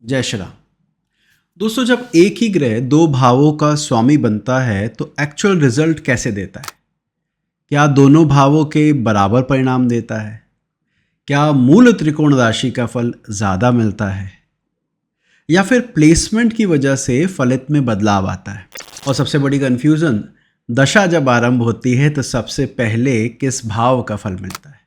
जय श्री राम। दोस्तों, जब एक ही ग्रह दो भावों का स्वामी बनता है तो एक्चुअल रिजल्ट कैसे देता है? क्या दोनों भावों के बराबर परिणाम देता है? क्या मूल त्रिकोण राशि का फल ज़्यादा मिलता है, या फिर प्लेसमेंट की वजह से फलित में बदलाव आता है? और सबसे बड़ी कंफ्यूजन, दशा जब आरंभ होती है तो सबसे पहले किस भाव का फल मिलता है?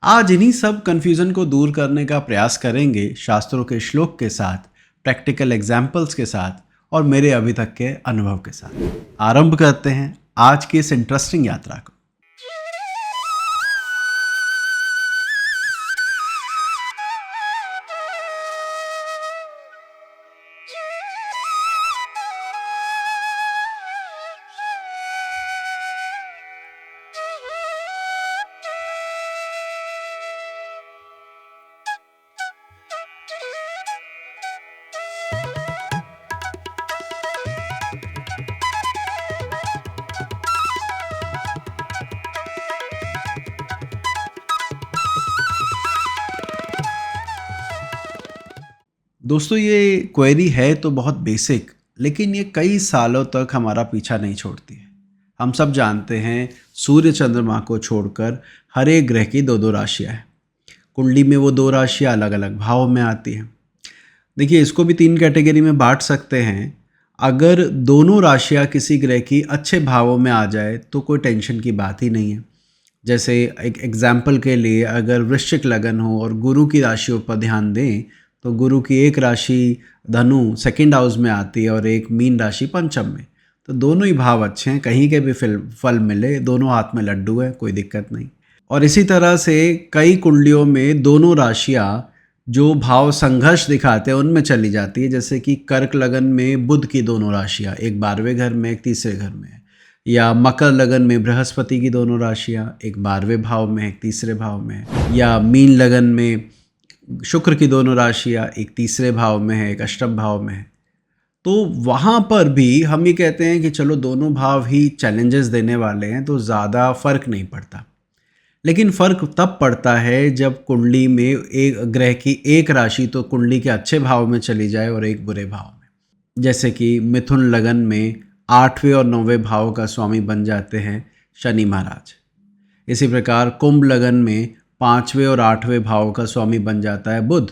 आज इन्हीं सब कंफ्यूजन को दूर करने का प्रयास करेंगे, शास्त्रों के श्लोक के साथ, प्रैक्टिकल एग्जाम्पल्स के साथ और मेरे अभी तक के अनुभव के साथ। आरंभ करते हैं आज की इस इंटरेस्टिंग यात्रा को। दोस्तों, ये क्वेरी है तो बहुत बेसिक, लेकिन ये कई सालों तक हमारा पीछा नहीं छोड़ती है। हम सब जानते हैं, सूर्य चंद्रमा को छोड़कर हर एक ग्रह की दो दो राशियाँ हैं। कुंडली में वो दो राशियाँ अलग अलग भाव में आती हैं। देखिए, इसको भी तीन कैटेगरी में बांट सकते हैं। अगर दोनों राशियाँ किसी ग्रह की अच्छे भावों में आ जाए तो कोई टेंशन की बात ही नहीं है। जैसे एक एग्जाम्पल के लिए, अगर वृश्चिक लगन हो और गुरु की राशियों पर ध्यान दें तो गुरु की एक राशि धनु सेकंड हाउस में आती है और एक मीन राशि पंचम में। तो दोनों ही भाव अच्छे हैं, कहीं के भी फल मिले, दोनों हाथ में लड्डू है, कोई दिक्कत नहीं। और इसी तरह से कई कुंडलियों में दोनों राशियाँ जो भाव संघर्ष दिखाते हैं उनमें चली जाती है। जैसे कि कर्क लगन में बुध की दोनों राशियाँ, एक 12वें घर में एक तीसरे घर में है, या मकर लगन में बृहस्पति की दोनों राशियाँ, एक 12वें भाव में एक तीसरे भाव में है, या मीन लगन में शुक्र की दोनों राशियाँ, एक तीसरे भाव में है एक अष्टम भाव में है। तो वहाँ पर भी हम ये कहते हैं कि चलो दोनों भाव ही चैलेंजेस देने वाले हैं तो ज़्यादा फर्क नहीं पड़ता। लेकिन फर्क तब पड़ता है जब कुंडली में एक ग्रह की एक राशि तो कुंडली के अच्छे भाव में चली जाए और एक बुरे भाव में। जैसे कि मिथुन लगन में 8वें और 9वें भाव का स्वामी बन जाते हैं शनि महाराज। इसी प्रकार कुंभ लगन में 5वें और 8वें भाव का स्वामी बन जाता है बुध।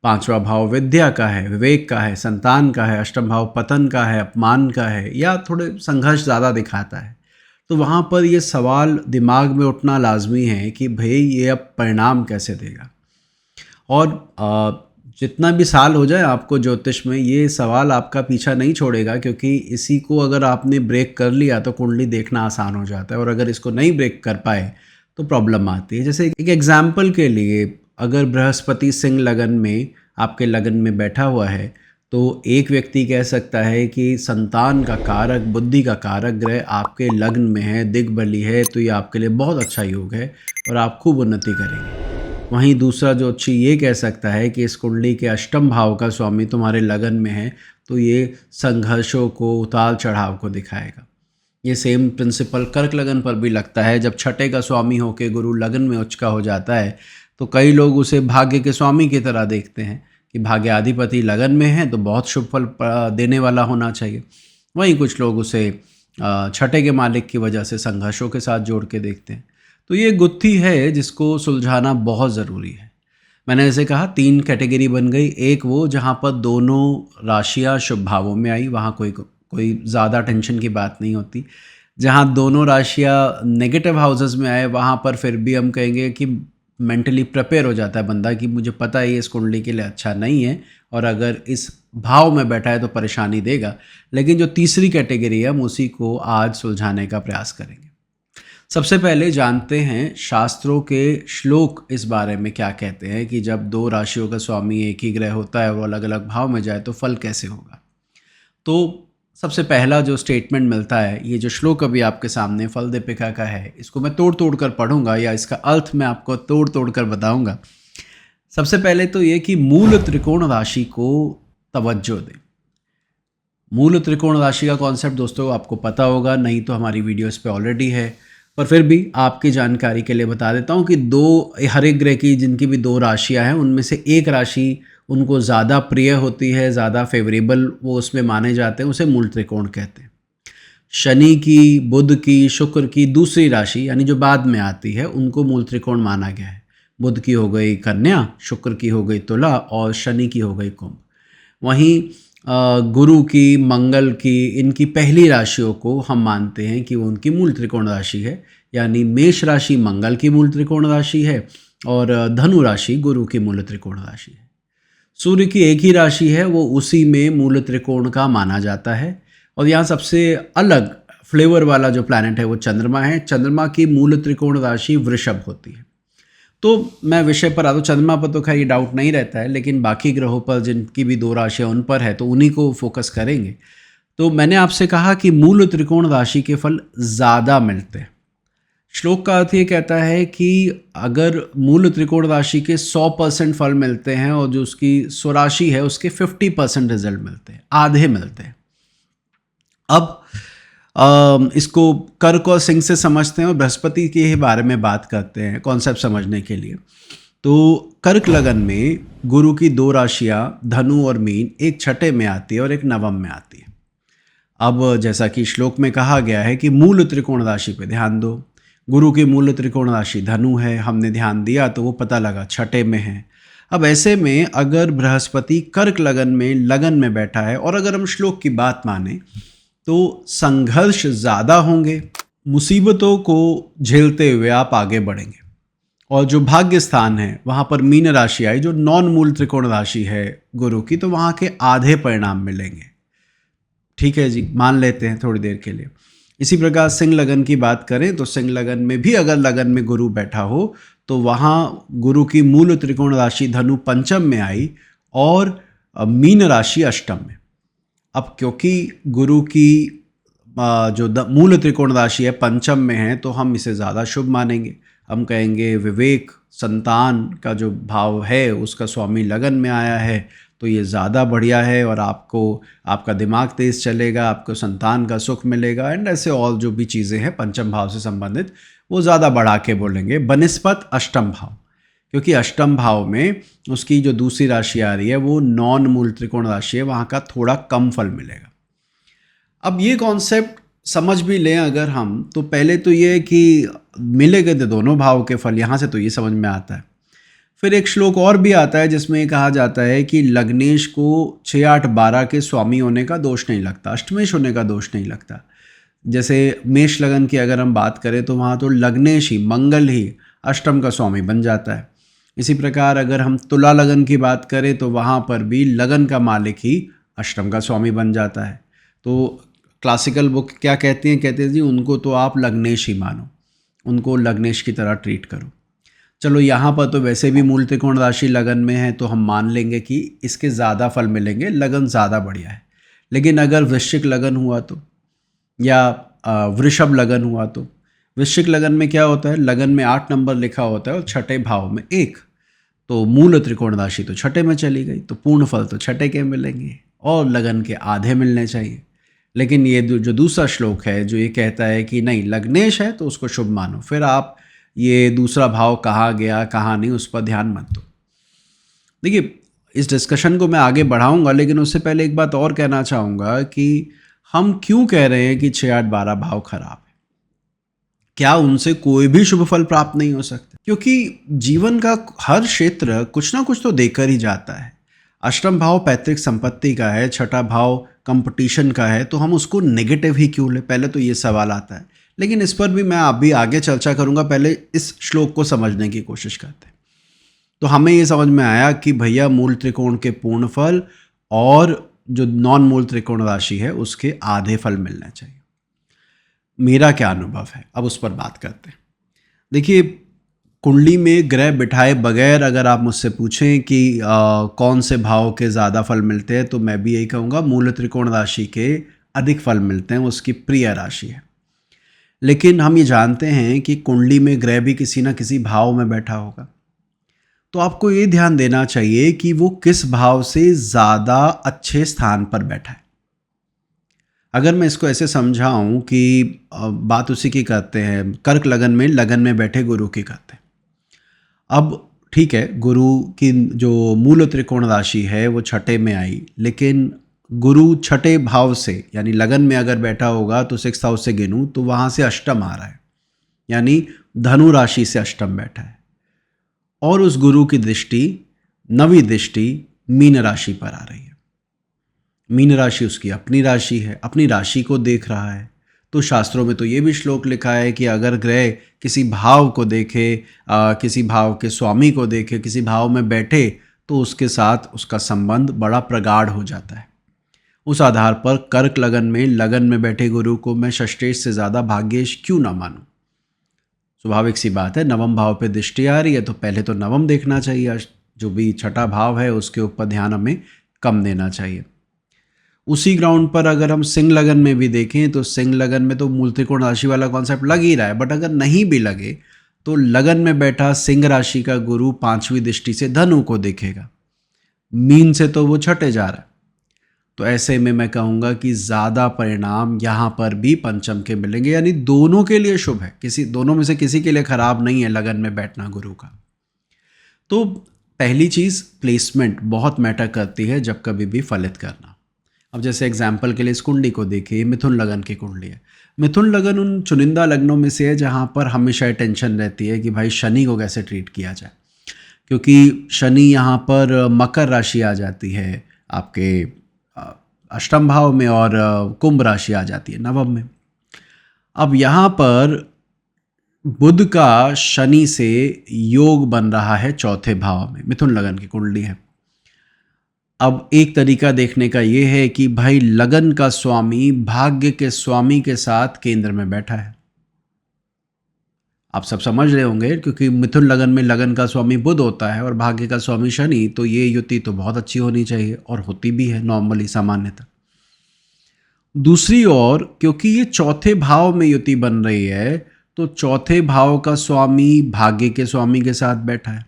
5वां भाव विद्या का है, विवेक का है, संतान का है। अष्टम भाव पतन का है, अपमान का है, या थोड़े संघर्ष ज़्यादा दिखाता है। तो वहाँ पर ये सवाल दिमाग में उठना लाजमी है कि भाई ये अब परिणाम कैसे देगा। और जितना भी साल हो जाए आपको ज्योतिष में, ये सवाल आपका पीछा नहीं छोड़ेगा, क्योंकि इसी को अगर आपने ब्रेक कर लिया तो कुंडली देखना आसान हो जाता है, और अगर इसको नहीं ब्रेक कर पाए तो प्रॉब्लम आती है। जैसे एक एग्जाम्पल के लिए, अगर बृहस्पति सिंह लगन में आपके लगन में बैठा हुआ है तो एक व्यक्ति कह सकता है कि संतान का कारक, बुद्धि का कारक ग्रह आपके लग्न में है, दिग्बली है, तो ये आपके लिए बहुत अच्छा योग है और आप खूब उन्नति करेंगे। वहीं दूसरा ज्योतिषी ये कह सकता है कि इस कुंडली के अष्टम भाव का स्वामी तुम्हारे लगन में है, तो ये संघर्षों को, उतार चढ़ाव को दिखाएगा। ये सेम प्रिंसिपल कर्क लगन पर भी लगता है। जब छठे का स्वामी होकर गुरु लगन में उच्च का हो जाता है तो कई लोग उसे भाग्य के स्वामी की तरह देखते हैं कि भाग्याधिपति लगन में है तो बहुत शुभ फल देने वाला होना चाहिए। वहीं कुछ लोग उसे छठे के मालिक की वजह से संघर्षों के साथ जोड़ के देखते हैं। तो ये गुत्थी है जिसको सुलझाना बहुत ज़रूरी है। मैंने जैसे कहा, तीन कैटेगरी बन गई। एक वो जहाँ पर दोनों राशियाँ शुभ भावों में आई, वहाँ कोई ज़्यादा टेंशन की बात नहीं होती। जहाँ दोनों राशियाँ नेगेटिव हाउसेस में आए, वहाँ पर फिर भी हम कहेंगे कि मेंटली प्रिपेयर हो जाता है बंदा कि मुझे पता है ये इस कुंडली के लिए अच्छा नहीं है, और अगर इस भाव में बैठा है तो परेशानी देगा। लेकिन जो तीसरी कैटेगरी है, हम उसी को आज सुलझाने का प्रयास करेंगे। सबसे पहले जानते हैं शास्त्रों के श्लोक इस बारे में क्या कहते हैं कि जब दो राशियों का स्वामी एक ही ग्रह होता है, वो अलग अलग भाव में जाए तो फल कैसे होगा। तो सबसे पहला जो स्टेटमेंट मिलता है, ये जो श्लोक अभी आपके सामने फल दीपिका का है, इसको मैं तोड़ तोड़ कर पढ़ूंगा, या इसका अर्थ मैं आपको तोड़ तोड़ कर बताऊंगा। सबसे पहले तो ये कि मूल त्रिकोण राशि को तवज्जो दें। मूल त्रिकोण राशि का कॉन्सेप्ट दोस्तों आपको पता होगा, नहीं तो हमारी वीडियो इस पे ऑलरेडी है, पर फिर भी आपकी जानकारी के लिए बता देता हूँ कि हर एक ग्रह की जिनकी भी दो राशियाँ हैं, उनमें से एक राशि उनको ज़्यादा प्रिय होती है, ज़्यादा फेवरेबल वो उसमें माने जाते हैं, उसे मूल त्रिकोण कहते हैं। शनि की, बुध की, शुक्र की दूसरी राशि यानी जो बाद में आती है उनको मूल त्रिकोण माना गया है। बुध की हो गई कन्या, शुक्र की हो गई तुला और शनि की हो गई कुंभ। वहीं गुरु की, मंगल की, इनकी पहली राशियों को हम मानते हैं कि वो उनकी मूल त्रिकोण राशि है। यानी मेष राशि मंगल की मूल त्रिकोण राशि है और धनु राशि गुरु की मूल त्रिकोण राशि है। सूर्य की एक ही राशि है, वो उसी में मूल त्रिकोण का माना जाता है। और यहाँ सबसे अलग फ्लेवर वाला जो प्लैनेट है वो चंद्रमा है। चंद्रमा की मूल त्रिकोण राशि वृषभ होती है। तो मैं विषय पर आता हूँ। चंद्रमा पर तो खैर ये डाउट नहीं रहता है, लेकिन बाकी ग्रहों पर जिनकी भी दो राशियाँ उन पर है तो उन्हीं को फोकस करेंगे। तो मैंने आपसे कहा कि मूल त्रिकोण राशि के फल ज़्यादा मिलते हैं। श्लोक का अर्थ ये कहता है कि अगर मूल त्रिकोण राशि के 100% फल मिलते हैं और जो उसकी स्वराशि है उसके 50% रिजल्ट मिलते हैं, आधे मिलते हैं। अब इसको कर्क और सिंह से समझते हैं और बृहस्पति के ही बारे में बात करते हैं कॉन्सेप्ट समझने के लिए। तो कर्क लगन में गुरु की दो राशियां धनु और मीन एक छठे में आती है और एक नवम में आती है। अब जैसा कि श्लोक में कहा गया है कि मूल त्रिकोण राशि पे ध्यान दो। गुरु की मूल त्रिकोण राशि धनु है, हमने ध्यान दिया तो वो पता लगा छठे में है। अब ऐसे में अगर बृहस्पति कर्क लगन में बैठा है और अगर हम श्लोक की बात माने तो संघर्ष ज़्यादा होंगे, मुसीबतों को झेलते हुए आप आगे बढ़ेंगे। और जो भाग्य स्थान है वहाँ पर मीन राशि आई जो नॉन मूल त्रिकोण राशि है गुरु की, तो वहाँ के आधे परिणाम मिलेंगे। ठीक है जी, मान लेते हैं थोड़ी देर के लिए। इसी प्रकार सिंह लगन की बात करें तो सिंह लगन में भी अगर लगन में गुरु बैठा हो तो वहाँ गुरु की मूल त्रिकोण राशि धनु पंचम में आई और मीन राशि अष्टम में। अब क्योंकि गुरु की जो मूल त्रिकोण राशि है पंचम में है तो हम इसे ज़्यादा शुभ मानेंगे। हम कहेंगे विवेक, संतान का जो भाव है उसका स्वामी लगन में आया है तो ये ज़्यादा बढ़िया है और आपको आपका दिमाग तेज़ चलेगा, आपको संतान का सुख मिलेगा एंड ऐसे और जो भी चीज़ें हैं पंचम भाव से संबंधित वो ज़्यादा बढ़ा के बोलेंगे बनिस्पत अष्टम भाव, क्योंकि अष्टम भाव में उसकी जो दूसरी राशि आ रही है वो नॉन मूल त्रिकोण राशि है, वहाँ का थोड़ा कम फल मिलेगा। अब ये कॉन्सेप्ट समझ भी लें अगर हम, तो पहले तो ये कि मिलेंगे तो दोनों भाव के फल, यहाँ से तो ये समझ में आता है। फिर एक श्लोक और भी आता है जिसमें ये कहा जाता है कि लग्नेश को 6, 8, 12 के स्वामी होने का दोष नहीं लगता, अष्टमेश होने का दोष नहीं लगता। जैसे मेष लगन की अगर हम बात करें तो वहाँ तो लग्नेश ही, मंगल ही अष्टम का स्वामी बन जाता है। इसी प्रकार अगर हम तुला लगन की बात करें तो वहाँ पर भी लगन का मालिक ही अष्टम का स्वामी बन जाता है। तो क्लासिकल बुक क्या कहती हैं, कहते हैं जी उनको तो आप लग्नेश ही मानो, उनको लग्नेश की तरह ट्रीट करो। चलो यहाँ पर तो वैसे भी मूल त्रिकोण राशि लगन में है तो हम मान लेंगे कि इसके ज़्यादा फल मिलेंगे, लगन ज़्यादा बढ़िया है। लेकिन अगर वृश्चिक लगन हुआ तो, या वृषभ लगन हुआ तो, वृश्चिक लगन में क्या होता है, लगन में 8 नंबर लिखा होता है और छठे भाव में 1, तो मूल त्रिकोण राशि तो छठे में चली गई, तो पूर्ण फल तो छठे के मिलेंगे और लगन के आधे मिलने चाहिए। लेकिन ये जो दूसरा श्लोक है जो ये कहता है कि नहीं लग्नेश है तो उसको शुभ मानो, फिर आप ये दूसरा भाव कहाँ गया कहाँ नहीं उस पर ध्यान मत दो। देखिए इस डिस्कशन को मैं आगे बढ़ाऊंगा, लेकिन उससे पहले एक बात और कहना चाहूँगा कि हम क्यों कह रहे हैं कि 6, 8, 12 भाव खराब है। क्या उनसे कोई भी शुभ फल प्राप्त नहीं हो सकता? क्योंकि जीवन का हर क्षेत्र कुछ ना कुछ तो देकर ही जाता है। अष्टम भाव पैतृक संपत्ति का है, छठा भाव कंपटीशन का है, तो हम उसको नेगेटिव ही क्यों ले, पहले तो ये सवाल आता है। लेकिन इस पर भी मैं अभी आगे चर्चा करूंगा, पहले इस श्लोक को समझने की कोशिश करते हैं। तो हमें ये समझ में आया कि भैया मूल त्रिकोण के पूर्ण फल और जो नॉन मूल त्रिकोण राशि है उसके आधे फल मिलने चाहिए। मेरा क्या अनुभव है अब उस पर बात करते हैं। देखिए कुंडली में ग्रह बिठाए बगैर अगर आप मुझसे पूछें कि कौन से भाव के ज़्यादा फल मिलते हैं तो मैं भी यही कहूँगा मूल त्रिकोण राशि के अधिक फल मिलते हैं, उसकी प्रिय राशि है। लेकिन हम ये जानते हैं कि कुंडली में ग्रह भी किसी न किसी भाव में बैठा होगा, तो आपको ये ध्यान देना चाहिए कि वो किस भाव से ज़्यादा अच्छे स्थान पर बैठा है। अगर मैं इसको ऐसे समझाऊं कि बात उसी की करते हैं, कर्क लगन में बैठे गुरु की करते हैं। अब ठीक है, गुरु की जो मूल त्रिकोण राशि है वो छठे में आई, लेकिन गुरु छठे भाव से यानी लगन में अगर बैठा होगा तो 6th हाउस से गिनूं तो वहां से अष्टम आ रहा है, यानी धनु राशि से अष्टम बैठा है। और उस गुरु की दृष्टि, नवी दृष्टि मीन राशि पर आ रही है। मीन राशि उसकी अपनी राशि है, अपनी राशि को देख रहा है। तो शास्त्रों में तो ये भी श्लोक लिखा है कि अगर ग्रह किसी भाव को देखे, किसी भाव के स्वामी को देखे, किसी भाव में बैठे तो उसके साथ उसका संबंध बड़ा प्रगाढ़ हो जाता है। उस आधार पर कर्क लगन में बैठे गुरु को मैं षष्ठेश से ज़्यादा भाग्येश क्यों ना मानूं। स्वाभाविक सी बात है, नवम भाव पे दृष्टि आ रही है तो पहले तो नवम देखना चाहिए, जो भी छठा भाव है उसके ऊपर ध्यान हमें कम देना चाहिए। उसी ग्राउंड पर अगर हम सिंह लगन में भी देखें तो सिंह लगन में तो मूल त्रिकोण राशि वाला कॉन्सेप्ट लग ही रहा है, बट अगर नहीं भी लगे तो लगन में बैठा सिंह राशि का गुरु पांचवी दृष्टि से धनु को देखेगा, मीन से तो वो छठे जा रहा है। तो ऐसे में मैं कहूँगा कि ज़्यादा परिणाम यहाँ पर भी पंचम के मिलेंगे, यानी दोनों के लिए शुभ है, किसी दोनों में से किसी के लिए खराब नहीं है लगन में बैठना गुरु का। तो पहली चीज़ प्लेसमेंट बहुत मैटर करती है जब कभी भी फलित करना। अब जैसे एग्जाम्पल के लिए इस कुंडली को देखिए, मिथुन लगन की कुंडली है। मिथुन लगन उन चुनिंदा लग्नों में से है जहाँ पर हमेशा टेंशन रहती है कि भाई शनि को कैसे ट्रीट किया जाए, क्योंकि शनि यहाँ पर मकर राशि आ जाती है आपके अष्टम भाव में और कुंभ राशि आ जाती है नवम में। अब यहाँ पर बुध का शनि से योग बन रहा है चौथे भाव में, मिथुन लगन की कुंडली है। अब एक तरीका देखने का ये है कि भाई लगन का स्वामी भाग्य के स्वामी के साथ केंद्र में बैठा है। आप सब समझ रहे होंगे, क्योंकि मिथुन लगन में लगन का स्वामी बुध होता है और भाग्य का स्वामी शनि, तो ये युति तो बहुत अच्छी होनी चाहिए और होती भी है नॉर्मली, सामान्यतः। दूसरी ओर क्योंकि ये चौथे भाव में युति बन रही है तो चौथे भाव का स्वामी भाग्य के स्वामी के साथ बैठा है।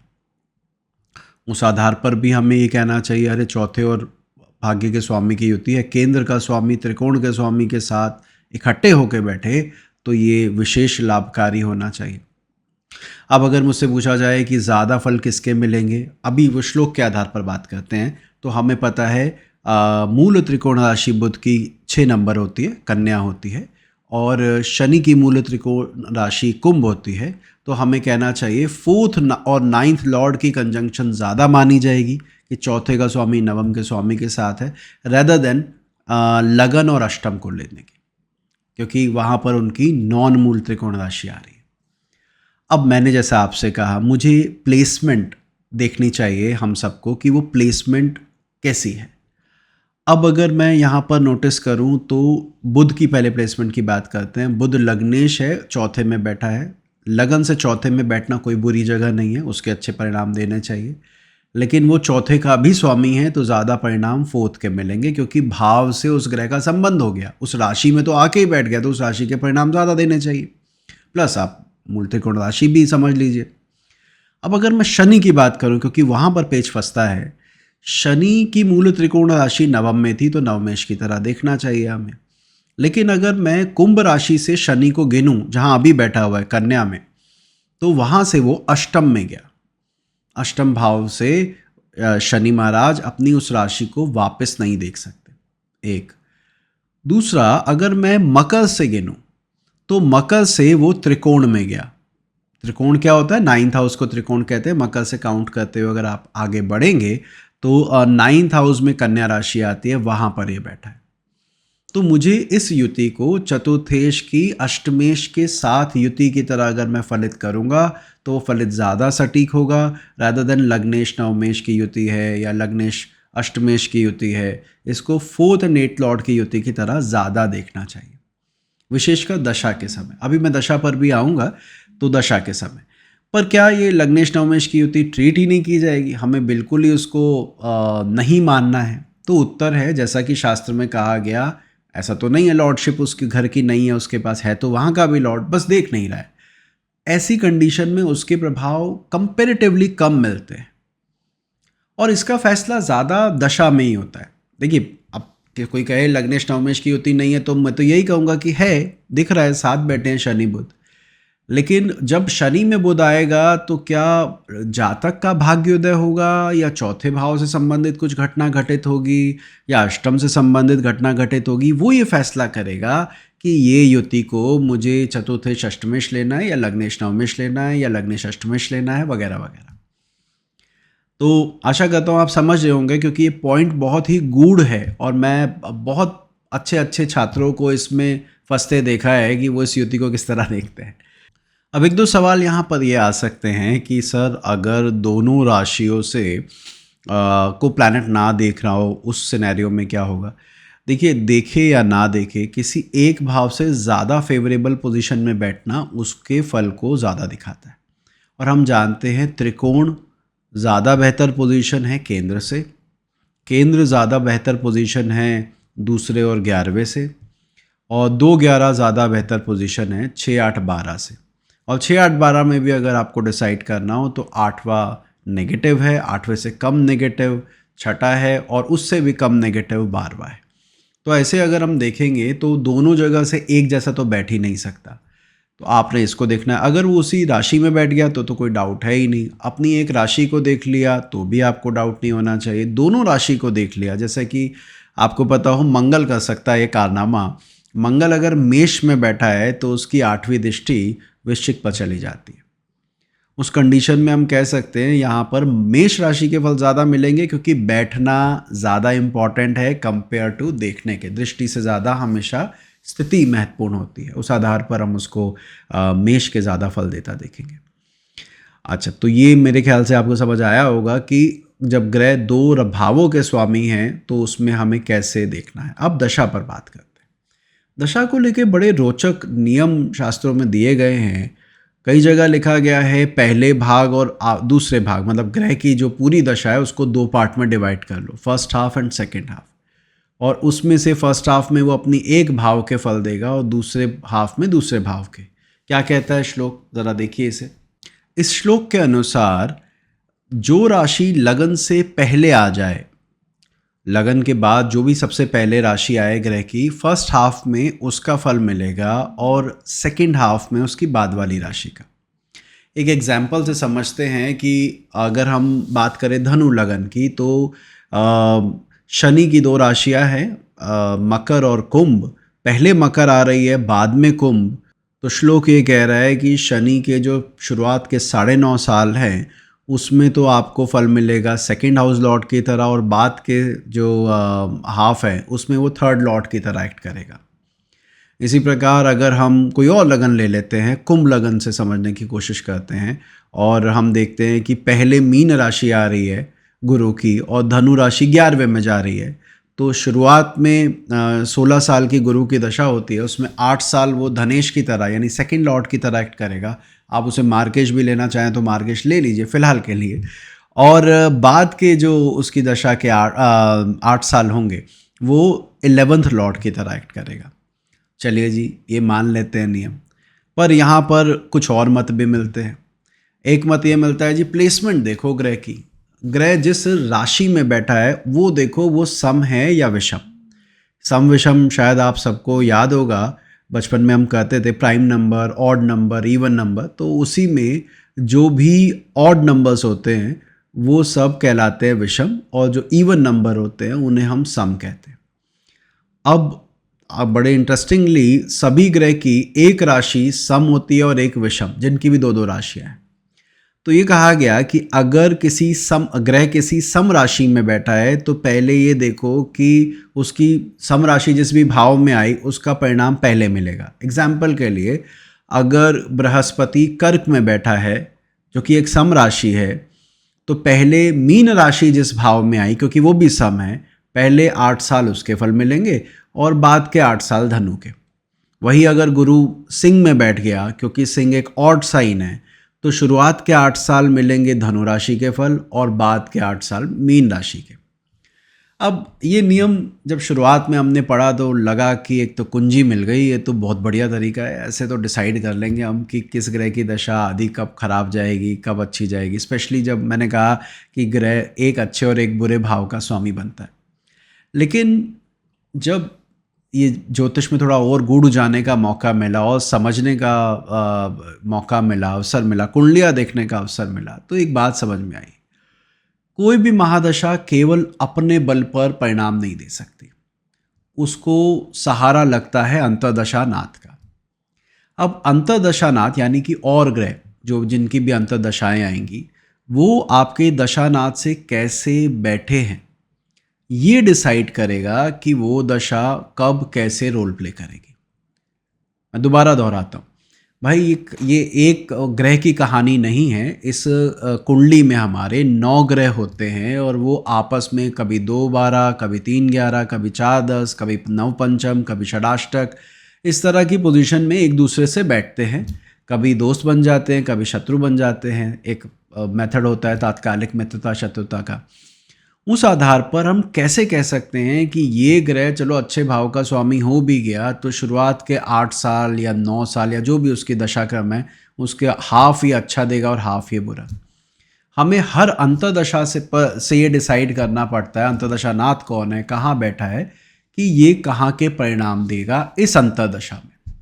उस आधार पर भी हमें ये कहना चाहिए, अरे चौथे और भाग्य के स्वामी की युति है, केंद्र का स्वामी त्रिकोण के स्वामी के साथ इकट्ठे होकर बैठे तो ये विशेष लाभकारी होना चाहिए। अब अगर मुझसे पूछा जाए कि ज़्यादा फल किसके मिलेंगे, अभी वो श्लोक के आधार पर बात करते हैं, तो हमें पता है मूल त्रिकोण राशि बुध की 6 नंबर होती है, कन्या होती है, और शनि की मूल त्रिकोण राशि कुंभ होती है। तो हमें कहना चाहिए 4th और 9th लॉर्ड की कंजंक्शन ज़्यादा मानी जाएगी कि चौथे का स्वामी नवम के स्वामी के साथ है, रेदर देन लगन और अष्टम को लेने की, क्योंकि वहाँ पर उनकी नॉन मूल त्रिकोण राशि आ रही है। अब मैंने जैसा आपसे कहा, मुझे प्लेसमेंट देखनी चाहिए हम सबको कि वो प्लेसमेंट कैसी है। अब अगर मैं यहाँ पर नोटिस करूँ तो बुध की पहले प्लेसमेंट की बात करते हैं। बुध लग्नेश है, चौथे में बैठा है। लगन से चौथे में बैठना कोई बुरी जगह नहीं है, उसके अच्छे परिणाम देने चाहिए, लेकिन वो चौथे का भी स्वामी है तो ज़्यादा परिणाम 4th के मिलेंगे, क्योंकि भाव से उस ग्रह का संबंध हो गया, उस राशि में तो आके ही बैठ गया, तो उस राशि के परिणाम ज़्यादा देने चाहिए। प्लस आप मूल त्रिकोण राशि भी समझ लीजिए। अब अगर मैं शनि की बात करूं, क्योंकि वहां पर पेच फंसता है, शनि की मूल त्रिकोण राशि नवम में थी तो नवमेश की तरह देखना चाहिए हमें। लेकिन अगर मैं कुंभ राशि से शनि को गिनूं जहां अभी बैठा हुआ है कन्या में, तो वहां से वो अष्टम में गया। अष्टम भाव से शनि महाराज अपनी उस राशि को वापस नहीं देख सकते, एक। दूसरा, अगर मैं मकर से गिनूं तो मकर से वो त्रिकोण में गया। त्रिकोण क्या होता है? 9th हाउस को त्रिकोण कहते हैं। मकर से काउंट करते हुए अगर आप आगे बढ़ेंगे तो 9th हाउस में कन्या राशि आती है, वहां पर ये बैठा है। तो मुझे इस युति को चतुर्थेश की अष्टमेश के साथ युति की तरह अगर मैं फलित करूंगा तो फलित ज़्यादा सटीक होगा, रादर देन लग्नेश नवमेश की युति है या लग्नेश अष्टमेश की युति है। इसको 4th एंड 8th लॉर्ड की युति की तरह ज़्यादा देखना चाहिए, विशेषकर दशा के समय। अभी मैं दशा पर भी आऊँगा, तो दशा के समय पर क्या ये लग्नेश नवमेश की युति ट्रीट ही नहीं की जाएगी? हमें बिल्कुल ही उसको नहीं मानना है? तो उत्तर है, जैसा कि शास्त्र में कहा गया, ऐसा तो नहीं है लॉर्डशिप उसके घर की नहीं है, उसके पास है तो वहाँ का भी लॉर्ड, बस देख नहीं रहा है। ऐसी कंडीशन में उसके प्रभाव कंपैरेटिवली कम मिलते हैं और इसका फैसला ज़्यादा दशा में ही होता है। देखिए, अब कोई कहे लग्नेश नवमेश की युति नहीं है तो मैं तो यही कहूँगा कि है, दिख रहा है, साथ बैठे हैं शनि बुध, लेकिन जब शनि में बुध आएगा तो क्या जातक का भाग्योदय होगा या चौथे भाव से संबंधित कुछ घटना घटित होगी या अष्टम से संबंधित घटना घटित होगी, वो ये फैसला करेगा कि ये युति को मुझे चतुर्थे अष्टमेश लेना है या लग्नेश नवमेश लेना है या लग्नेश अष्टमेश लेना है वगैरह वगैरह। तो आशा करता हूँ आप समझ रहे होंगे, क्योंकि ये पॉइंट बहुत ही गूढ़ है और मैं बहुत अच्छे अच्छे छात्रों को इसमें फंसते देखा है कि वो इस युति को किस तरह देखते हैं। अब एक दो सवाल यहाँ पर ये आ सकते हैं कि सर अगर दोनों राशियों से को प्लैनेट ना देख रहा हो उस सिनेरियो में क्या होगा। देखिए, देखे या ना देखे, किसी एक भाव से ज़्यादा फेवरेबल पोजीशन में बैठना उसके फल को ज़्यादा दिखाता है। और हम जानते हैं त्रिकोण ज़्यादा बेहतर पोजीशन है केंद्र से, केंद्र ज़्यादा बेहतर पोजीशन है दूसरे और 11वें से, और 2-11 ज़्यादा बेहतर पोजीशन है 6-8-12 से। और 6-8-12 में भी अगर आपको डिसाइड करना हो तो 8वां नेगेटिव है, 8वें से कम नेगेटिव 6ठा है और उससे भी कम नेगेटिव 12वां है। तो ऐसे अगर हम देखेंगे तो दोनों जगह से एक जैसा तो बैठ ही नहीं सकता। तो आपने इसको देखना है। अगर वो उसी राशि में बैठ गया तो कोई डाउट है ही नहीं। अपनी एक राशि को देख लिया तो भी आपको डाउट नहीं होना चाहिए। दोनों राशि को देख लिया, जैसे कि आपको पता हो मंगल कर सकता है ये कारनामा। मंगल अगर मेष में बैठा है तो उसकी 8वीं दृष्टि वृश्चिक पर चली जाती है। उस कंडीशन में हम कह सकते हैं यहाँ पर मेष राशि के फल ज़्यादा मिलेंगे, क्योंकि बैठना ज़्यादा इम्पॉर्टेंट है कंपेयर टू देखने के। दृष्टि से ज़्यादा हमेशा स्थिति महत्वपूर्ण होती है। उस आधार पर हम उसको मेष के ज़्यादा फल देता देखेंगे। अच्छा, तो ये मेरे ख्याल से आपको समझ आया होगा कि जब ग्रह दो भावों के स्वामी हैं तो उसमें हमें कैसे देखना है। अब दशा पर बात करते हैं। दशा को लेके बड़े रोचक नियम शास्त्रों में दिए गए हैं। कई जगह लिखा गया है पहले भाग और दूसरे भाग, मतलब ग्रह की जो पूरी दशा है उसको दो पार्ट में डिवाइड कर लो, first half and second half. और उसमें से फर्स्ट हाफ में वो अपनी एक भाव के फल देगा और दूसरे हाफ में दूसरे भाव के। क्या कहता है श्लोक, ज़रा देखिए इसे। इस श्लोक के अनुसार जो राशि लगन से पहले आ जाए, लगन के बाद जो भी सबसे पहले राशि आए ग्रह की, फर्स्ट हाफ में उसका फल मिलेगा और सेकंड हाफ में उसकी बाद वाली राशि का। एक एग्जाम्पल से समझते हैं कि अगर हम बात करें धनु लगन की तो शनि की दो राशियां हैं, मकर और कुंभ। पहले मकर आ रही है बाद में कुंभ। तो श्लोक ये कह रहा है कि शनि के जो शुरुआत के 9.5 साल हैं उसमें तो आपको फल मिलेगा सेकंड हाउस लॉर्ड की तरह, और बाद के जो हाफ है उसमें वो थर्ड लॉर्ड की तरह एक्ट करेगा। इसी प्रकार अगर हम कोई और लगन ले लेते हैं, कुंभ लगन से समझने की कोशिश करते हैं, और हम देखते हैं कि पहले मीन राशि आ रही है गुरु की और धनु राशि 11वें में जा रही है। तो शुरुआत में 16 साल की गुरु की दशा होती है, उसमें 8 साल वो धनेश की तरह यानी सेकंड लॉर्ड की तरह एक्ट करेगा। आप उसे मार्केश भी लेना चाहें तो मार्केश ले लीजिए फिलहाल के लिए। और बाद के जो उसकी दशा के 8 साल होंगे वो 11th लॉर्ड की तरह एक्ट करेगा। चलिए जी, ये मान लेते हैं नियम। पर यहाँ पर कुछ और मत भी मिलते हैं। एक मत ये मिलता है जी, प्लेसमेंट देखो ग्रह की, ग्रह जिस राशि में बैठा है वो देखो, वो सम है या विषम। सम विषम शायद आप सबको याद होगा, बचपन में हम कहते थे prime number, odd number, even number. तो उसी में जो भी ऑड नंबर्स होते हैं वो सब कहलाते हैं विषम, और जो इवन नंबर होते हैं उन्हें हम सम कहते हैं। अब बड़े इंटरेस्टिंगली सभी ग्रह की एक राशि सम होती है और एक विषम, जिनकी भी दो दो राशियां हैं। तो ये कहा गया कि अगर किसी सम ग्रह किसी सम राशि में बैठा है तो पहले ये देखो कि उसकी सम राशि जिस भी भाव में आई उसका परिणाम पहले मिलेगा। एग्जाम्पल के लिए, अगर बृहस्पति कर्क में बैठा है जो कि एक सम राशि है, तो पहले मीन राशि जिस भाव में आई, क्योंकि वो भी सम है, पहले 8 साल उसके फल मिलेंगे और बाद के 8 साल धनु के। वही अगर गुरु सिंह में बैठ गया, क्योंकि सिंह एक ऑड साइन है, तो शुरुआत के 8 साल मिलेंगे धनु राशि के फल और बाद के 8 साल मीन राशि के। अब ये नियम जब शुरुआत में हमने पढ़ा तो लगा कि एक तो कुंजी मिल गई, ये तो बहुत बढ़िया तरीका है, ऐसे तो डिसाइड कर लेंगे हम कि किस ग्रह की दशा आदि कब खराब जाएगी कब अच्छी जाएगी। स्पेशली जब मैंने कहा कि ग्रह एक अच्छे और एक बुरे भाव का स्वामी बनता है। लेकिन जब ये ज्योतिष में थोड़ा और गूढ़ जाने का मौका मिला और समझने का मौका मिला, अवसर मिला, कुंडलियाँ देखने का अवसर मिला, तो एक बात समझ में आई। कोई भी महादशा केवल अपने बल पर परिणाम नहीं दे सकती, उसको सहारा लगता है अंतर्दशा नाथ का। अब अंतर्दशा नाथ यानी कि और ग्रह जो जिनकी भी अंतर्दशाएं आएंगी, वो आपके दशानाथ से कैसे बैठे हैं, ये डिसाइड करेगा कि वो दशा कब कैसे रोल प्ले करेगी। मैं दोबारा दोहराता हूँ भाई, ये एक ग्रह की कहानी नहीं है। इस कुंडली में हमारे 9 ग्रह होते हैं और वो आपस में कभी 2-12, कभी 3-11, कभी 4-10, कभी 9-पंचम, कभी षडाष्टक, इस तरह की पोजीशन में एक दूसरे से बैठते हैं। कभी दोस्त बन जाते हैं, कभी शत्रु बन जाते हैं। एक मेथड होता है तात्कालिक मित्रता शत्रुता का। उस आधार पर हम कैसे कह सकते हैं कि ये ग्रह चलो अच्छे भाव का स्वामी हो भी गया तो शुरुआत के 8 साल या 9 साल या जो भी उसकी दशाक्रम है, उसके हाफ ही अच्छा देगा और हाफ ही बुरा। हमें हर अंतर्दशा से ये डिसाइड करना पड़ता है अंतर्दशा नाथ कौन है, कहाँ बैठा है, कि ये कहाँ के परिणाम देगा इस अंतर्दशा में।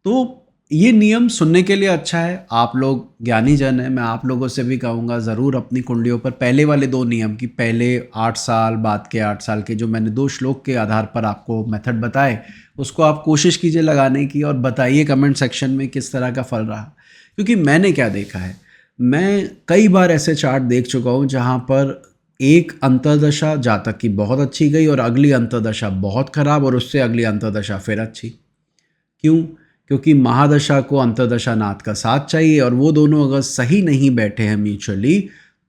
तो ये नियम सुनने के लिए अच्छा है, आप लोग ज्ञानी जन हैं, मैं आप लोगों से भी कहूँगा ज़रूर अपनी कुंडलियों पर पहले वाले 2 नियम की, पहले 8 साल बाद के 8 साल के, जो मैंने 2 श्लोक के आधार पर आपको मेथड बताए, उसको आप कोशिश कीजिए लगाने की और बताइए कमेंट सेक्शन में किस तरह का फल रहा। क्योंकि मैंने क्या देखा है, मैं कई बार ऐसे चार्ट देख चुका हूँ जहाँ पर एक अंतर्दशा जातक की बहुत अच्छी गई और अगली अंतर्दशा बहुत खराब और उससे अगली अंतर्दशा फिर अच्छी। क्यों? क्योंकि महादशा को अंतर्दशा नाथ का साथ चाहिए और वो दोनों अगर सही नहीं बैठे हैं म्यूचुअली,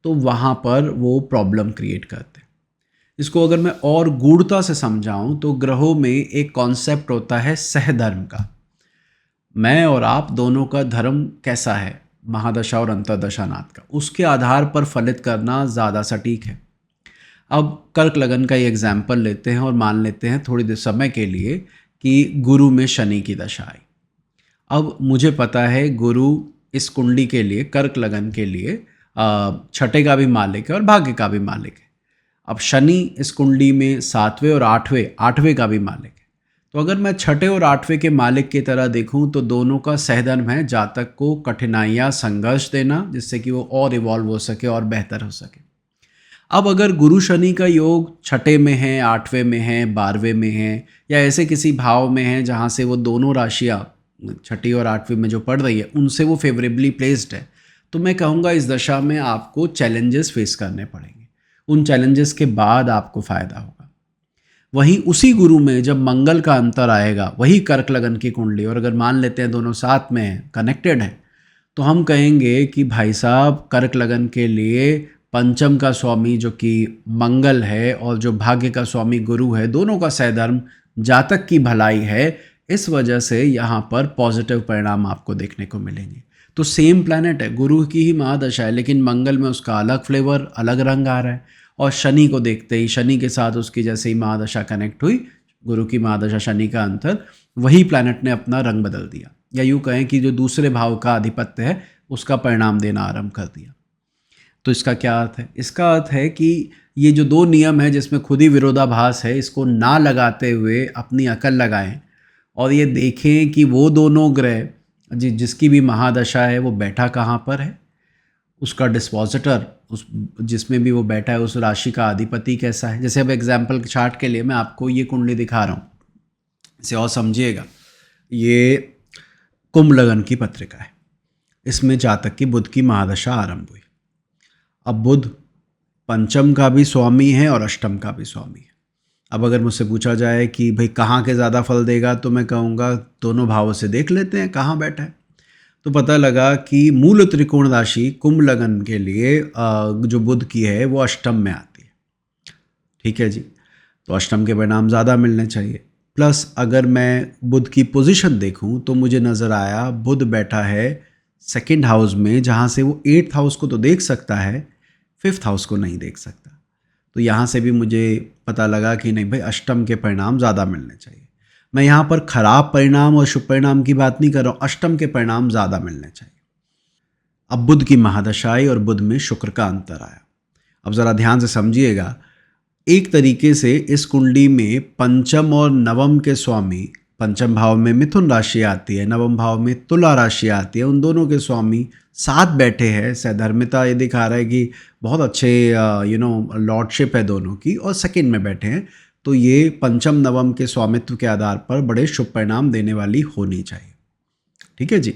तो वहाँ पर वो प्रॉब्लम क्रिएट करते हैं। इसको अगर मैं और गूढ़ता से समझाऊं तो ग्रहों में एक कॉन्सेप्ट होता है सहधर्म का। मैं और आप दोनों का धर्म कैसा है, महादशा और अंतर्दशा नाथ का, उसके आधार पर फलित करना ज़्यादा सटीक है। अब कर्क लगन का ही एग्जाम्पल लेते हैं और मान लेते हैं थोड़ी देर समय के लिए कि गुरु में शनि की दशा आई। अब मुझे पता है गुरु इस कुंडली के लिए, कर्क लगन के लिए छठे का भी मालिक है और भाग्य का भी मालिक है। अब शनि इस कुंडली में 7वें और 8वें का भी मालिक है। तो अगर मैं छठे और 8वें के मालिक की तरह देखूं तो दोनों का सहधर्म है जातक को कठिनाइयाँ, संघर्ष देना, जिससे कि वो और इवॉल्व हो सके और बेहतर हो सके। अब अगर गुरु शनि का योग छठे में है, 8वें में है, 12वें में है, या ऐसे किसी भाव में है जहाँ से वो दोनों राशियाँ छठी और 8वीं में जो पड़ रही है उनसे वो फेवरेबली प्लेस्ड है, तो मैं कहूँगा इस दशा में आपको चैलेंजेस फेस करने पड़ेंगे। उन चैलेंजेस के बाद आपको फ़ायदा होगा। वहीं उसी गुरु में जब मंगल का अंतर आएगा, वही कर्क लगन की कुंडली, और अगर मान लेते हैं दोनों साथ में हैं, कनेक्टेड हैं, तो हम कहेंगे कि भाई साहब कर्क लगन के लिए पंचम का स्वामी जो कि मंगल है और जो भाग्य का स्वामी गुरु है, दोनों का सहधर्म जातक की भलाई है। इस वजह से यहाँ पर पॉजिटिव परिणाम आपको देखने को मिलेंगे। तो सेम प्लैनेट है, गुरु की ही महादशा है, लेकिन मंगल में उसका अलग फ्लेवर, अलग रंग आ रहा है। और शनि को देखते ही, शनि के साथ उसकी जैसे ही महादशा कनेक्ट हुई, गुरु की महादशा शनि का अंतर, वही प्लैनेट ने अपना रंग बदल दिया, या यूँ कहें कि जो दूसरे भाव का अधिपत्य है उसका परिणाम देना आरंभ कर दिया। तो इसका क्या अर्थ है? इसका अर्थ है कि ये जो 2 नियम है जिसमें खुद ही विरोधाभास है, इसको ना लगाते हुए अपनी अकल लगाएं और ये देखें कि वो दोनों ग्रह जिसकी भी महादशा है वो बैठा कहाँ पर है, उसका डिस्पोजिटर, उस जिसमें भी वो बैठा है उस राशि का अधिपति कैसा है। जैसे अब एग्जाम्पल चार्ट के लिए मैं आपको ये कुंडली दिखा रहा हूँ, इसे और समझिएगा। ये कुंभ लगन की पत्रिका है, इसमें जातक की बुध की महादशा आरंभ हुई। अब बुध पंचम का भी स्वामी है और अष्टम का भी स्वामी है। अब अगर मुझसे पूछा जाए कि भाई कहाँ के ज़्यादा फल देगा, तो मैं कहूँगा दोनों भावों से देख लेते हैं कहाँ बैठा है। तो पता लगा कि मूल त्रिकोण राशि कुंभ लगन के लिए जो बुध की है वो अष्टम में आती है। ठीक है जी, तो अष्टम के परिणाम ज़्यादा मिलने चाहिए। प्लस अगर मैं बुध की पोजीशन देखूं तो मुझे नज़र आया बुध बैठा है सेकंड हाउस में, जहाँ से वो 8th हाउस को तो देख सकता है, 5th हाउस को नहीं देख सकता। तो यहाँ से भी मुझे पता लगा कि नहीं भाई, अष्टम के परिणाम ज़्यादा मिलने चाहिए। मैं यहाँ पर खराब परिणाम और शुभ परिणाम की बात नहीं कर रहा हूँ, अष्टम के परिणाम ज़्यादा मिलने चाहिए। अब बुध की महादशा आई और बुध में शुक्र का अंतर आया। अब ज़रा ध्यान से समझिएगा, एक तरीके से इस कुंडली में पंचम और नवम के स्वामी, पंचम भाव में मिथुन राशि आती है, नवम भाव में तुला राशि आती है, उन दोनों के स्वामी साथ बैठे हैं। सहधर्मिता ये दिखा रहा है कि बहुत अच्छे लॉर्डशिप है दोनों की, और सेकंड में बैठे हैं, तो ये पंचम नवम के स्वामित्व के आधार पर बड़े शुभ परिणाम देने वाली होनी चाहिए। ठीक है जी।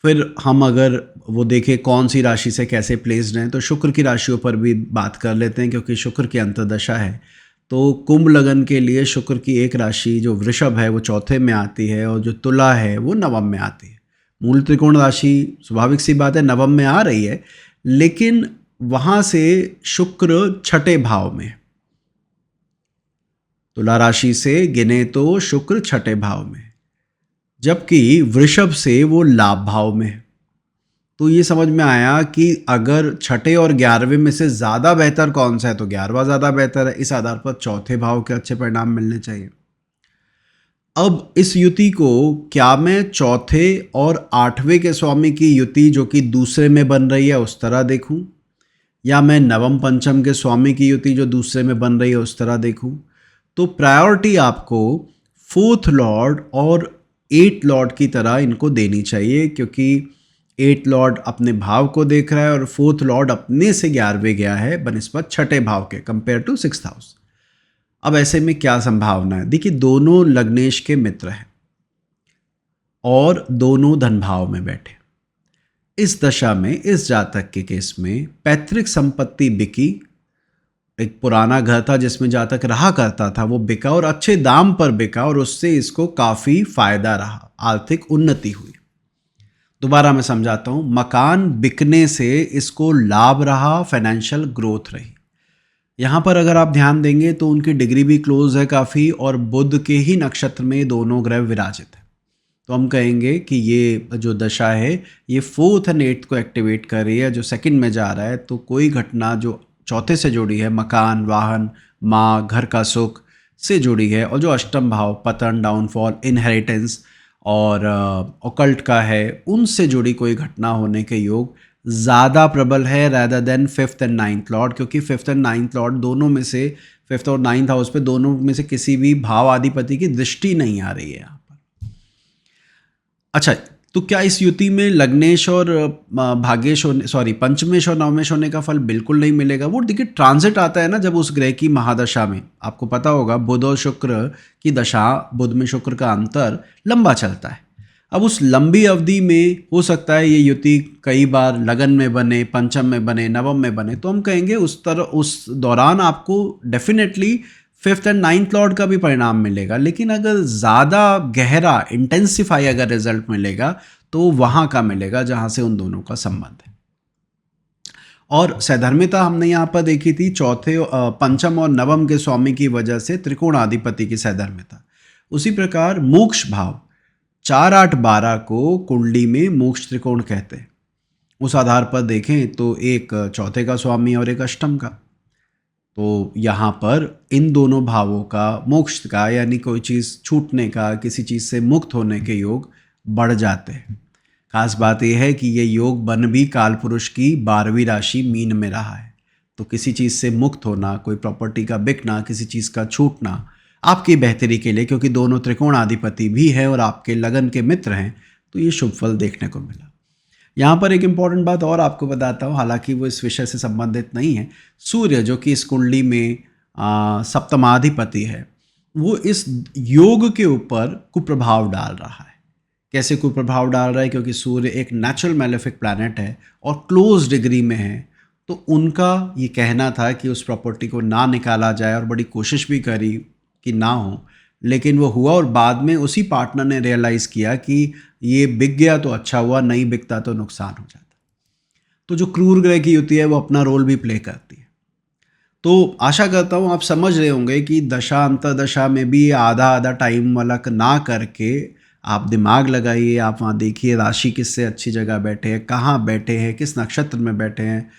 फिर हम अगर वो देखें कौन सी राशि से कैसे प्लेस्ड हैं, तो शुक्र की राशियों पर भी बात कर लेते हैं, क्योंकि शुक्र की अंतर्दशा है। तो कुंभ लगन के लिए शुक्र की एक राशि जो वृषभ है वो चौथे में आती है, और जो तुला है वो नवम में आती है। मूल त्रिकोण राशि स्वाभाविक सी बात है नवम में आ रही है, लेकिन वहाँ से शुक्र छठे भाव में, तुला राशि से गिने तो शुक्र छठे भाव में, जबकि वृषभ से वो लाभ भाव में है। तो ये समझ में आया कि अगर छठे और 11वें में से ज़्यादा बेहतर कौन सा है, तो 11वां ज़्यादा बेहतर है। इस आधार पर चौथे भाव के अच्छे परिणाम मिलने चाहिए। अब इस युति को क्या मैं चौथे और 8वें के स्वामी की युति जो कि दूसरे में बन रही है उस तरह देखूं, या मैं नवम पंचम के स्वामी की युति जो दूसरे में बन रही है उस तरह देखूं? तो प्रायोरिटी आपको फोर्थ लॉर्ड और एट लॉर्ड की तरह इनको देनी चाहिए, क्योंकि एट लॉर्ड अपने भाव को देख रहा है और फोर्थ लॉर्ड अपने से 11वें गया है बनिस्बत छठे भाव के, कंपेयर टू 6th हाउस। अब ऐसे में क्या संभावना है? देखिए, दोनों लग्नेश के मित्र हैं और दोनों धन भाव में बैठे। इस दशा में इस जातक के केस में पैतृक संपत्ति बिकी, एक पुराना घर था जिसमें जातक रहा करता था वो बिका, और अच्छे दाम पर बिका, और उससे इसको काफ़ी फायदा रहा, आर्थिक उन्नति हुई। दोबारा मैं समझाता हूँ, मकान बिकने से इसको लाभ रहा, फाइनेंशियल ग्रोथ रही। यहाँ पर अगर आप ध्यान देंगे तो उनकी डिग्री भी क्लोज है काफ़ी, और बुध के ही नक्षत्र में दोनों ग्रह विराजित है। तो हम कहेंगे कि ये जो दशा है ये 4th एंड 8th को एक्टिवेट कर रही है, जो सेकंड में जा रहा है। तो कोई घटना जो चौथे से जुड़ी है, मकान, वाहन, माँ, घर का सुख से जुड़ी है, और जो अष्टम भाव पतन, डाउनफॉल, इनहेरिटेंस और ऑकल्ट का है, उनसे जुड़ी कोई घटना होने के योग ज़्यादा प्रबल है rather than 5th and 9th Lord, क्योंकि 5th एंड 9th लॉर्ड दोनों में से, 5th और 9th हाउस पे दोनों में से किसी भी भाव आधिपति की दृष्टि नहीं आ रही है यहाँ पर। अच्छा, तो क्या इस युति में लग्नेश और भाग्येश होने, सॉरी, पंचमेश और नवमेश होने का फल बिल्कुल नहीं मिलेगा? वो देखिए, ट्रांजिट आता है ना जब उस ग्रह की महादशा में, आपको पता होगा बुध और शुक्र की दशा, बुध में शुक्र का अंतर लंबा चलता है। अब उस लंबी अवधि में हो सकता है ये युति कई बार लगन में बने, पंचम में बने, नवम में बने, तो हम कहेंगे उस दौरान आपको definitely 5th and 9th Lord का भी परिणाम मिलेगा। लेकिन अगर ज़्यादा गहरा, इंटेंसिफाई अगर रिजल्ट मिलेगा तो वहाँ का मिलेगा जहाँ से उन दोनों का संबंध है। और सैधर्मिता हमने यहाँ पर देखी थी चौथे, पंचम और नवम के स्वामी की वजह से त्रिकोणाधिपति की सैधर्मिता। उसी प्रकार मोक्ष भाव 4, 8, 12 को कुंडली में मोक्ष त्रिकोण कहते हैं। उस आधार पर देखें तो एक चौथे का स्वामी और एक अष्टम का, तो यहाँ पर इन दोनों भावों का, मोक्ष का यानी कोई चीज़ छूटने का, किसी चीज़ से मुक्त होने के योग बढ़ जाते हैं। खास बात यह है कि ये योग बन भी काल पुरुष की 12वीं राशि मीन में रहा है, तो किसी चीज़ से मुक्त होना, कोई प्रॉपर्टी का बिकना, किसी चीज़ का छूटना आपकी बेहतरी के लिए, क्योंकि दोनों त्रिकोणाधिपति भी हैं और आपके लगन के मित्र हैं, तो ये शुभ फल देखने को मिला। यहाँ पर एक इम्पॉर्टेंट बात और आपको बताता हूँ, हालांकि वो इस विषय से संबंधित नहीं है। सूर्य जो कि इस कुंडली में सप्तमाधिपति है, वो इस योग के ऊपर कुप्रभाव डाल रहा है। कैसे कुप्रभाव डाल रहा है? क्योंकि सूर्य एक नेचुरल मैलेफिक प्लैनेट है और क्लोज डिग्री में है, तो उनका ये कहना था कि उस प्रॉपर्टी को ना निकाला जाए, और बड़ी कोशिश भी करी कि ना हो, लेकिन वो हुआ, और बाद में उसी पार्टनर ने रियलाइज़ किया कि ये बिक गया तो अच्छा हुआ, नहीं बिकता तो नुकसान हो जाता। तो जो क्रूर ग्रह की युति है वो अपना रोल भी प्ले करती है। तो आशा करता हूँ आप समझ रहे होंगे कि दशा अंतरदशा में भी आधा आधा टाइम वाला ना करके आप दिमाग लगाइए, आप वहाँ देखिए राशि किससे अच्छी जगह बैठे हैं, कहाँ बैठे हैं, किस नक्षत्र में बैठे हैं।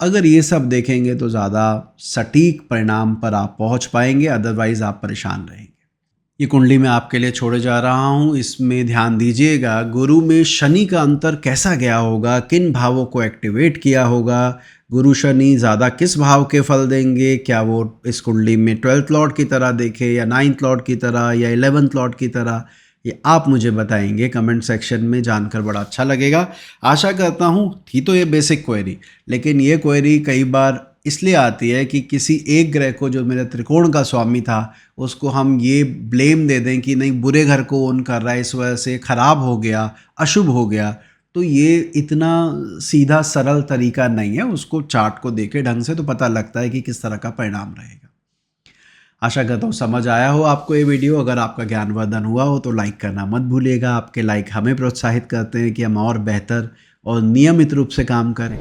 अगर ये सब देखेंगे तो ज़्यादा सटीक परिणाम पर आप पहुँच पाएंगे, अदरवाइज़ आप परेशान रहेंगे। ये कुंडली मैं आपके लिए छोड़े जा रहा हूँ। इसमें ध्यान दीजिएगा, गुरु में शनि का अंतर कैसा गया होगा, किन भावों को एक्टिवेट किया होगा, गुरु शनि ज़्यादा किस भाव के फल देंगे, क्या वो इस कुंडली में 12th लॉर्ड की तरह देखे या 9th लॉर्ड की तरह या 11th लॉर्ड की तरह, ये आप मुझे बताएंगे कमेंट सेक्शन में। जानकर बड़ा अच्छा लगेगा। आशा करता हूँ थी तो ये बेसिक क्वेरी, लेकिन ये क्वेरी कई बार इसलिए आती है कि किसी एक ग्रह को, जो मेरे त्रिकोण का स्वामी था, उसको हम ये ब्लेम दे दें कि नहीं बुरे घर को ओन कर रहा है, इस वजह से ख़राब हो गया, अशुभ हो गया। तो ये इतना सीधा सरल तरीका नहीं है, उसको चार्ट को देखे ढंग से तो पता लगता है कि किस तरह का परिणाम रहेगा। आशा करता हूँ समझ आया हो आपको ये वीडियो। अगर आपका ज्ञानवर्धन हुआ हो तो लाइक करना मत भूलिएगा। आपके लाइक हमें प्रोत्साहित करते हैं कि हम और बेहतर और नियमित रूप से काम करें।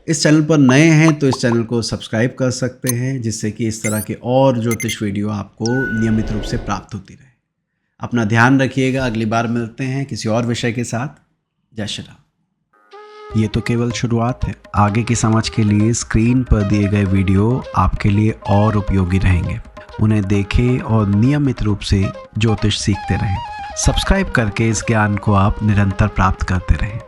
इस चैनल पर नए हैं तो इस चैनल को सब्सक्राइब कर सकते हैं, जिससे कि इस तरह के और ज्योतिष वीडियो आपको नियमित रूप से प्राप्त होती रहे। अपना ध्यान रखिएगा। अगली बार मिलते हैं किसी और विषय के साथ। जय श्री राम। ये तो केवल शुरुआत है। आगे की समझ के लिए स्क्रीन पर दिए गए वीडियो आपके लिए और उपयोगी रहेंगे। उन्हें देखें और नियमित रूप से ज्योतिष सीखते रहें। सब्सक्राइब करके इस ज्ञान को आप निरंतर प्राप्त करते रहें।